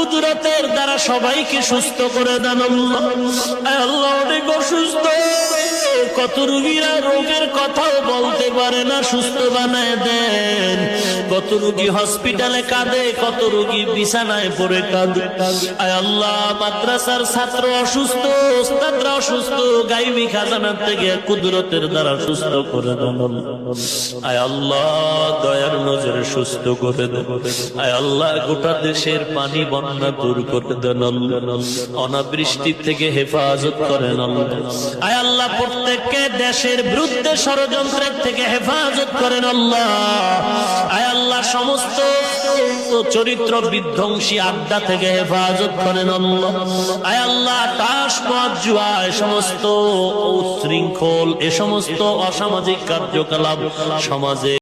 কুদরতের দ্বারা সবাইকে সুস্থ করে দেন আল্লাহ। আল্লাহ অনেক অসুস্থ, কত রোগীরা রোগের কথাও বলতে পারে না, সুস্থ বানায় দেন। কত রোগী হসপিটালে কাঁদে, কত রোগী বিছানায় পড়ে কাঁদে। আয় আল্লাহ, মাদ্রাসার ছাত্র অসুস্থ, ওস্তাদরা অসুস্থ, গায়বী খাজানার থেকে কুদরতের দ্বারা সুস্থ করে দেন। আয় আল্লাহ, দয়ার নজরে সুস্থ করে দেন। আয় আল্লাহ, গোটা দেশের পানি বন্যা দূর করে দেন। অনাবৃষ্টি থেকে হেফাজত করেন। আয় আল্লাহ, প্রত্যেককে দেশের বিরুদ্ধে ষড়যন্ত্রের থেকে হেফাজত করেন আল্লাহ। আয় আল্লাহ, সমস্ত চরিত্র বিধ্বংসী আড্ডা থেকে হেফাজত করেন আল্লাহ। আয় আল্লাহ, তাস মদ জুয়া এ সমস্ত উচ্ছৃঙ্খল, এ সমস্ত অসামাজিক কার্যকলাপ সমাজে